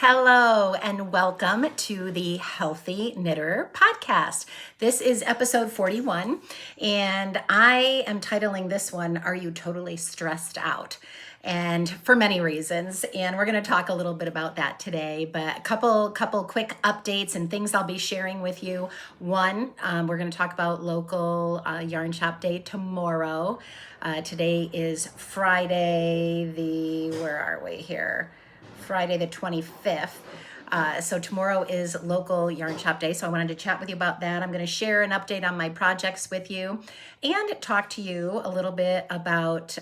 Hello and welcome to the Healthy Knitter podcast. This is episode 41 and I am titling this one, Are You Totally Stressed Out? And for many reasons, and we're going to talk a little bit about that today, but a couple quick updates and things I'll be sharing with you. One, we're going to talk about local yarn shop day tomorrow. Today is Friday, where are we here? Friday the 25th. So tomorrow is local yarn shop day. So I wanted to chat with you about that. I'm going to share an update on my projects with you and talk to you a little bit about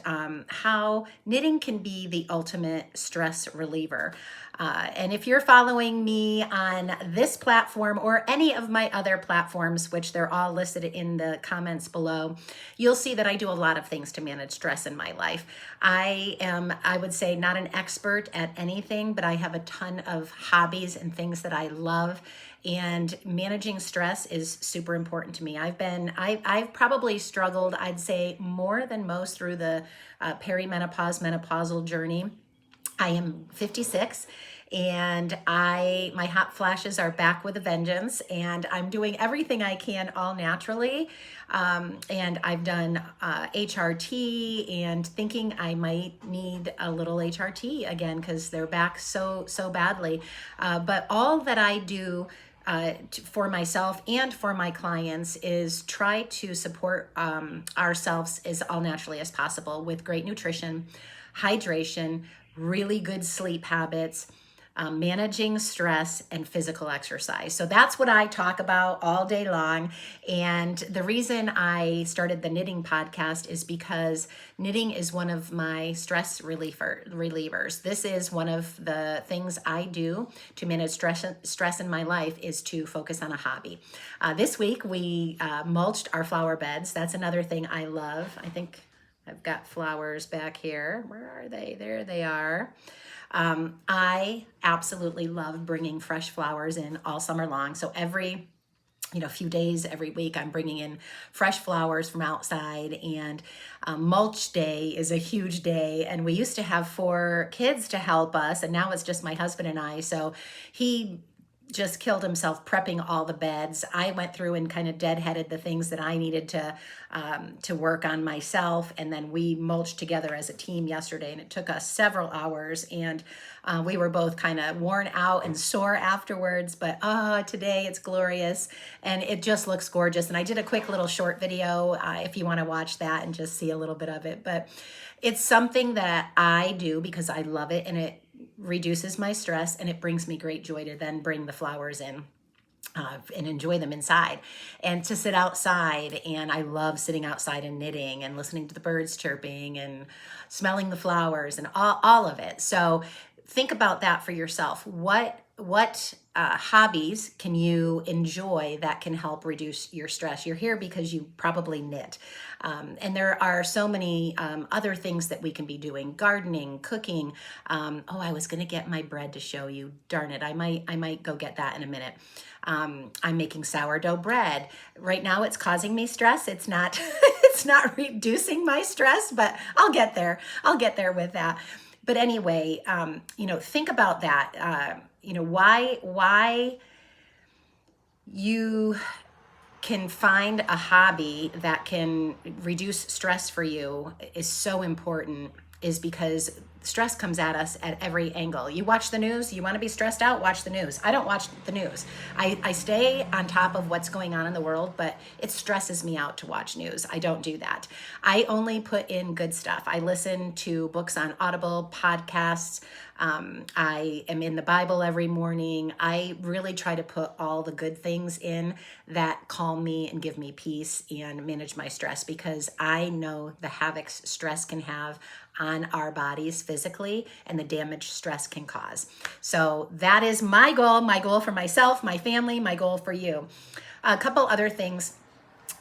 how knitting can be the ultimate stress reliever. And if you're following me on this platform or any of my other platforms, which they're all listed in the comments below, you'll see that I do a lot of things to manage stress in my life. I am, I would say, not an expert at anything, but I have a ton of hobbies and things that I love. And managing stress is super important to me. I've probably struggled, I'd say, more than most through the menopausal journey. I am 56 and my hot flashes are back with a vengeance, and I'm doing everything I can all naturally. And I've done HRT and thinking I might need a little HRT again because they're back so badly. But all that I do for myself and for my clients is try to support ourselves as all naturally as possible with great nutrition, hydration, really good sleep habits, managing stress, and physical exercise. So that's what I talk about all day long. And the reason I started the knitting podcast is because knitting is one of my stress relievers. This is one of the things I do to manage stress in my life, is to focus on a hobby. This week we mulched our flower beds. That's another thing I love. I think I've got flowers back here. Where are they? There they are. I absolutely love bringing fresh flowers in all summer long. So every few days every week, I'm bringing in fresh flowers from outside, and mulch day is a huge day. And we used to have 4 kids to help us, and now it's just my husband and I. So he just killed himself prepping all the beds. I went through and kind of deadheaded the things that I needed to work on myself, and then we mulched together as a team yesterday, and it took us several hours, and we were both kind of worn out and sore afterwards, but today it's glorious and it just looks gorgeous. And I did a quick little short video if you want to watch that and just see a little bit of it, but it's something that I do because I love it, and it reduces my stress, and it brings me great joy to then bring the flowers in and enjoy them inside, and to sit outside. And I love sitting outside and knitting and listening to the birds chirping and smelling the flowers and all of it. So think about that for yourself. What hobbies can you enjoy that can help reduce your stress? You're here because you probably knit. And there are so many other things that we can be doing: gardening, cooking. I was going to get my bread to show you. Darn it. I might go get that in a minute. I'm making sourdough bread. Right now it's causing me stress. It's not, it's not reducing my stress, but I'll get there. I'll get there with that. But anyway, think about that. Why you can find a hobby that can reduce stress for you is so important, is because stress comes at us at every angle. You watch the news, you want to be stressed out, watch the news. I don't watch the news. I stay on top of what's going on in the world, but it stresses me out to watch news. I don't do that. I only put in good stuff. I listen to books on Audible, podcasts. I am in the Bible every morning. I really try to put all the good things in that calm me and give me peace and manage my stress, because I know the havoc stress can have on our bodies physically and the damage stress can cause. So that is my goal for myself, my family, my goal for you. A couple other things.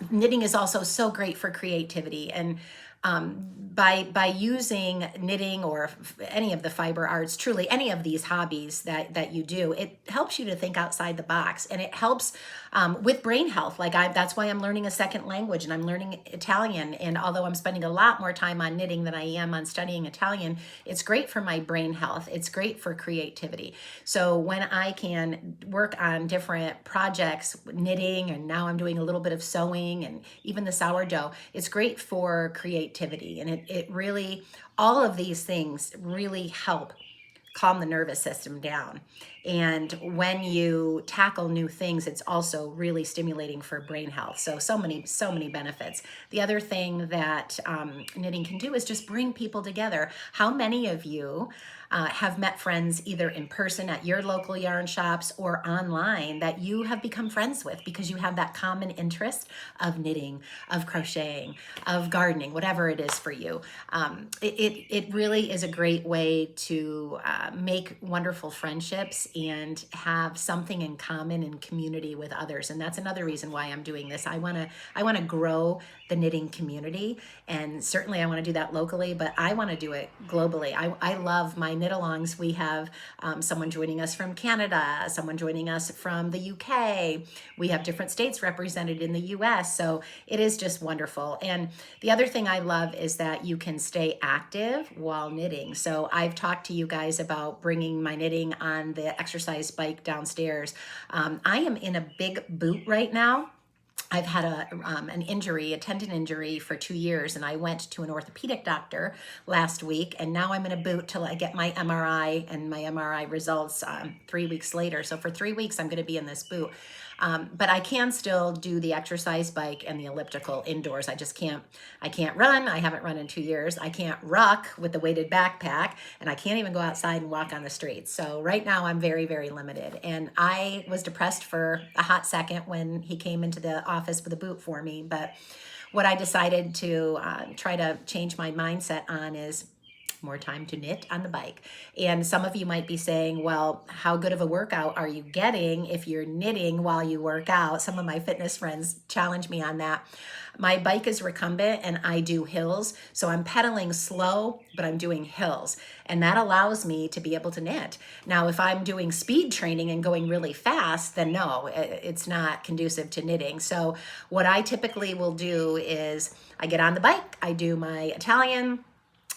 Knitting is also so great for creativity. And by using knitting or any of the fiber arts, truly any of these hobbies that you do, it helps you to think outside the box, and it helps with brain health. That's why I'm learning a second language, and I'm learning Italian. And although I'm spending a lot more time on knitting than I am on studying Italian, it's great for my brain health. It's great for creativity. So when I can work on different projects, knitting, and now I'm doing a little bit of sewing and even the sourdough, it's great for creativity. And it really, all of these things really help calm the nervous system down. And when you tackle new things, it's also really stimulating for brain health. So many benefits. The other thing that knitting can do is just bring people together. How many of you have met friends either in person at your local yarn shops or online that you have become friends with because you have that common interest of knitting, of crocheting, of gardening, whatever it is for you? It really is a great way to make wonderful friendships and have something in common and community with others. And that's another reason why I'm doing this. I want to grow the knitting community, and certainly I want to do that locally, but I want to do it globally. I love my knit-alongs. We have someone joining us from Canada, someone joining us from the UK. We have different states represented in the US, so it is just wonderful. And the other thing I love is that you can stay active while knitting. So I've talked to you guys about bringing my knitting on the exercise bike downstairs. I am in a big boot right now. I've had an injury, a tendon injury for 2 years, and I went to an orthopedic doctor last week, and now I'm in a boot till I get my MRI, and my MRI results 3 weeks later. So for 3 weeks, I'm going to be in this boot. But I can still do the exercise bike and the elliptical indoors. I can't run. I haven't run in 2 years. I can't ruck with the weighted backpack, and I can't even go outside and walk on the streets. So right now I'm very, very limited. And I was depressed for a hot second when he came into the office with a boot for me. But what I decided to try to change my mindset on is more time to knit on the bike. And some of you might be saying, well, how good of a workout are you getting if you're knitting while you work out? Some of my fitness friends challenge me on that. My bike is recumbent and I do hills. So I'm pedaling slow, but I'm doing hills. And that allows me to be able to knit. Now, if I'm doing speed training and going really fast, then no, it's not conducive to knitting. So what I typically will do is I get on the bike, I do my Italian,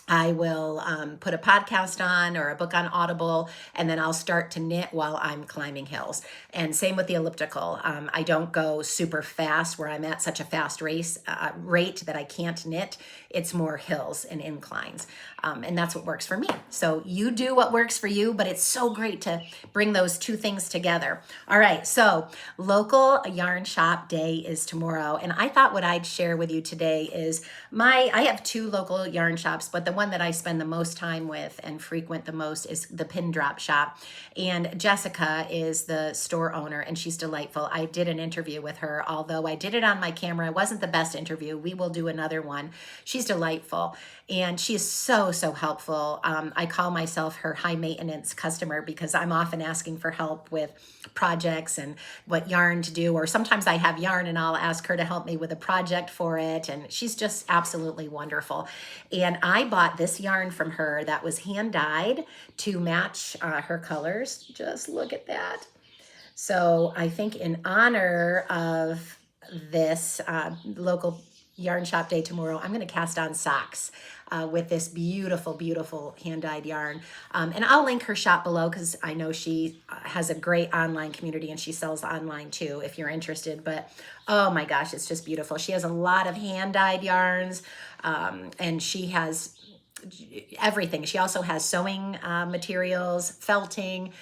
I will put a podcast on or a book on Audible, and then I'll start to knit while I'm climbing hills. And same with the elliptical. I don't go super fast where I'm at such a fast rate that I can't knit. It's more hills and inclines. And that's what works for me. So you do what works for you, but it's so great to bring those two things together. All right, so local yarn shop day is tomorrow. And I thought what I'd share with you today is I have 2 local yarn shops, but the one that I spend the most time with and frequent the most is the Pin Drop shop. And Jessica is the store owner, and she's delightful. I did an interview with her, although I did it on my camera. It wasn't the best interview. We will do another one. She's delightful, and she is so helpful. I call myself her high maintenance customer because I'm often asking for help with projects and what yarn to do, or sometimes I have yarn and I'll ask her to help me with a project for it, and she's just absolutely wonderful. And I bought this yarn from her that was hand dyed to match her colors. Just look at that. So I think in honor of this local yarn shop day tomorrow, I'm going to cast on socks with this beautiful hand-dyed yarn. And I'll link her shop below because I know she has a great online community and she sells online too if you're interested. But oh my gosh, it's just beautiful. She has a lot of hand-dyed yarns, and she has everything. She also has sewing materials, felting,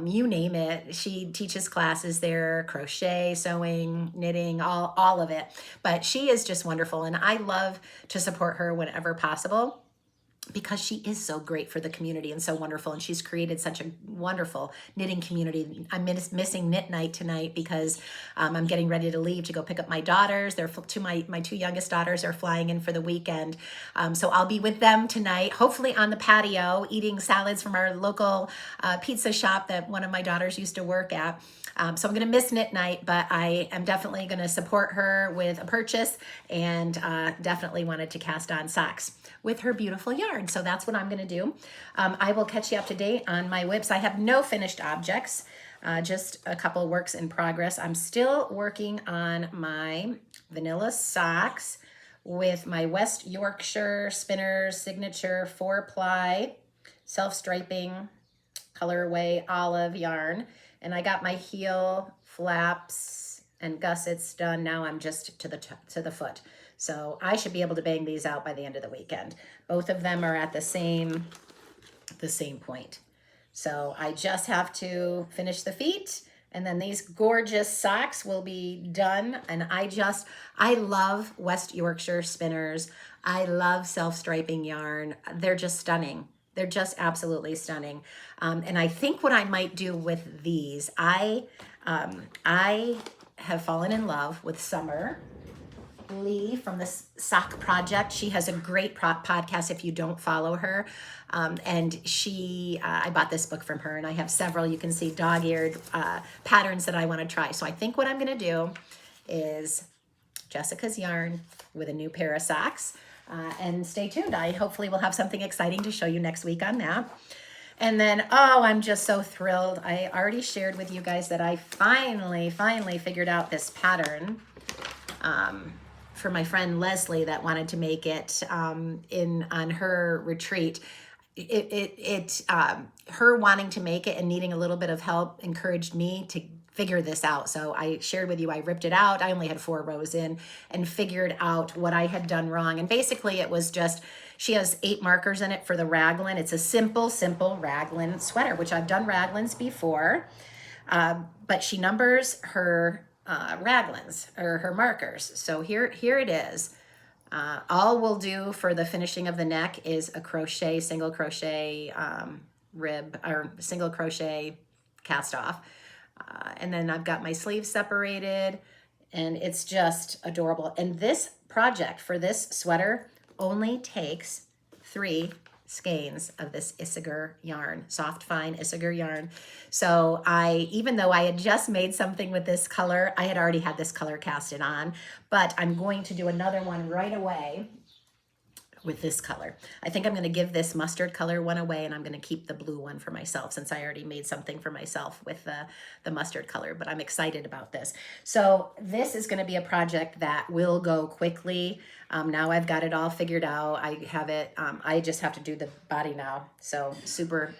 you name it. She teaches classes there, crochet, sewing, knitting, all of it. But she is just wonderful, and I love to support her whenever possible. because she is so great for the community and so wonderful. And she's created such a wonderful knitting community. I'm missing knit night tonight because I'm getting ready to leave to go pick up my daughters. They're my two youngest daughters are flying in for the weekend. So I'll be with them tonight, hopefully on the patio, eating salads from our local pizza shop that one of my daughters used to work at. So I'm going to miss knit night, but I am definitely going to support her with a purchase, and definitely wanted to cast on socks with her beautiful yarn. So that's what I'm going to do. I will catch you up to date on my whips. I have no finished objects, just a couple works in progress. I'm still working on my vanilla socks with my West Yorkshire Spinners Signature 4-ply self-striping Colorway Olive yarn. And I got my heel flaps and gussets done. Now I'm just to the foot. So I should be able to bang these out by the end of the weekend. Both of them are at the same point. So I just have to finish the feet, and then these gorgeous socks will be done. And I love West Yorkshire spinners. I love self-striping yarn. They're just stunning. They're just absolutely stunning. And I think what I might do with these, I have fallen in love with Summer Lee from the Sock Project. She has a great podcast if you don't follow her. And I bought this book from her, and I have several. You can see dog-eared patterns that I want to try. So I think what I'm going to do is Jessica's yarn with a new pair of socks. And stay tuned. I hopefully will have something exciting to show you next week on that. And then, I'm just so thrilled. I already shared with you guys that I finally figured out this pattern for my friend Leslie that wanted to make it on her retreat. Her wanting to make it and needing a little bit of help encouraged me to figure this out. So I shared with you, I ripped it out. I only had 4 rows in and figured out what I had done wrong. And basically it was just, she has 8 markers in it for the raglan. It's a simple raglan sweater, which I've done raglans before. But she numbers her raglans or her markers. So here it is. All we'll do for the finishing of the neck is a crochet, single crochet rib, or single crochet cast off. And then I've got my sleeves separated, and it's just adorable. And this project for this sweater only takes 3 skeins of this Isager yarn, soft, fine Isager yarn. So even though I had just made something with this color, I had already had this color casted on, but I'm going to do another one right away with this color. I think I'm going to give this mustard color one away, and I'm going to keep the blue one for myself, since I already made something for myself with the mustard color, but I'm excited about this. So this is going to be a project that will go quickly. Now I've got it all figured out. I have it. I just have to do the body now. So super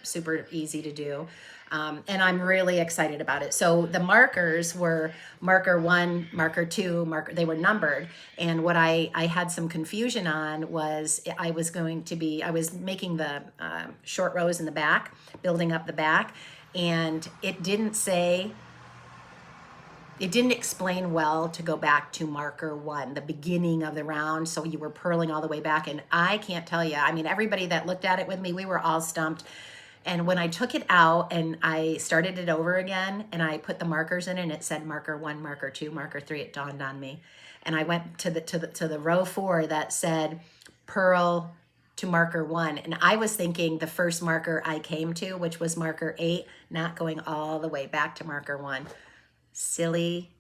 easy to do. And I'm really excited about it. So the markers were marker 1, marker 2, they were numbered. And what I had some confusion on was I was making the short rows in the back, building up the back, and it didn't explain well to go back to marker 1, the beginning of the round. So you were purling all the way back. And I can't tell you, I mean, everybody that looked at it with me, we were all stumped. And when I took it out and I started it over again and I put the markers in and it said marker 1, marker 2, marker 3, it dawned on me. And I went to the row 4 that said purl to marker 1. And I was thinking the first marker I came to, which was marker 8, not going all the way back to marker 1. Silly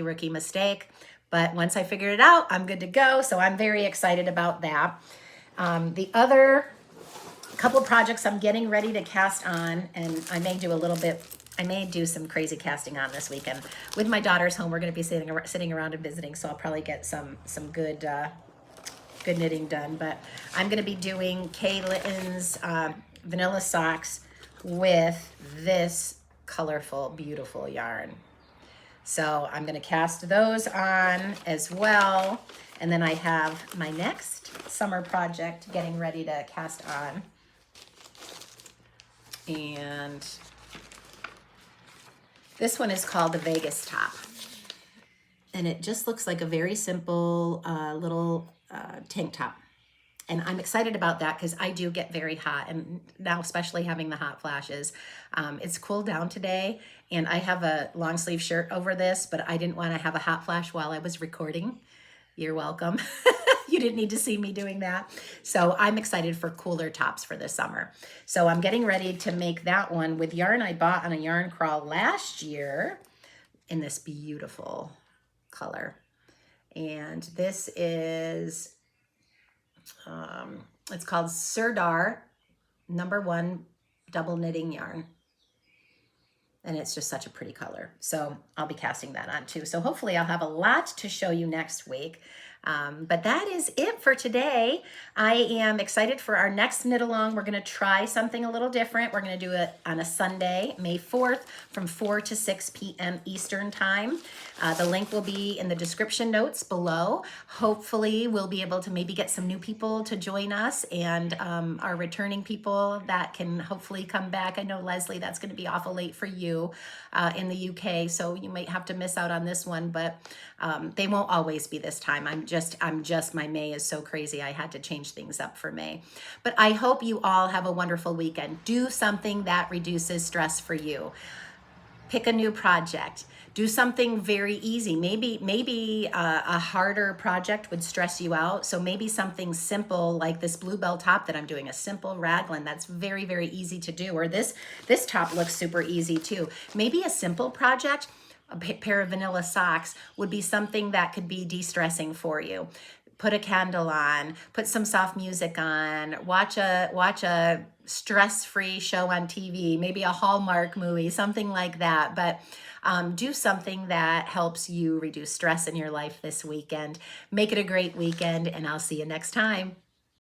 rookie mistake. But once I figured it out, I'm good to go. So I'm very excited about that. The other couple of projects I'm getting ready to cast on, and I may do some crazy casting on this weekend. With my daughters home, we're going to be sitting around and visiting, so I'll probably get some good knitting done. But I'm going to be doing Kay Litton's vanilla socks with this colorful, beautiful yarn. So I'm going to cast those on as well. And then I have my next summer project getting ready to cast on. And this one is called the Vegas top. And it just looks like a very simple little tank top. And I'm excited about that because I do get very hot. And now, especially having the hot flashes, it's cooled down today. And I have a long sleeve shirt over this, but I didn't want to have a hot flash while I was recording. You're welcome. You didn't need to see me doing that. So I'm excited for cooler tops for this summer. So I'm getting ready to make that one with yarn I bought on a yarn crawl last year in this beautiful color. And this is, it's called Sirdar #1 double knitting yarn. And it's just such a pretty color. So I'll be casting that on too. So hopefully I'll have a lot to show you next week. But that is it for today. I am excited for our next knit along. We're going to try something a little different. We're going to do it on a Sunday, May 4th from 4 to 6 p.m. Eastern time. The link will be in the description notes below. Hopefully we'll be able to maybe get some new people to join us and our returning people that can hopefully come back. I know, Leslie, that's going to be awful late for you in the UK, so you might have to miss out on this one, but they won't always be this time. My May is so crazy. I had to change things up for May. But I hope you all have a wonderful weekend. Do something that reduces stress for you. Pick a new project. Do something very easy. Maybe a harder project would stress you out. So maybe something simple like this Bluebell top that I'm doing, a simple raglan that's very, very easy to do. Or this top looks super easy too. Maybe a simple project, a pair of vanilla socks, would be something that could be de-stressing for you. Put a candle on, put some soft music on, watch a stress-free show on TV, maybe a Hallmark movie, something like that. But do something that helps you reduce stress in your life this weekend. Make it a great weekend, and I'll see you next time.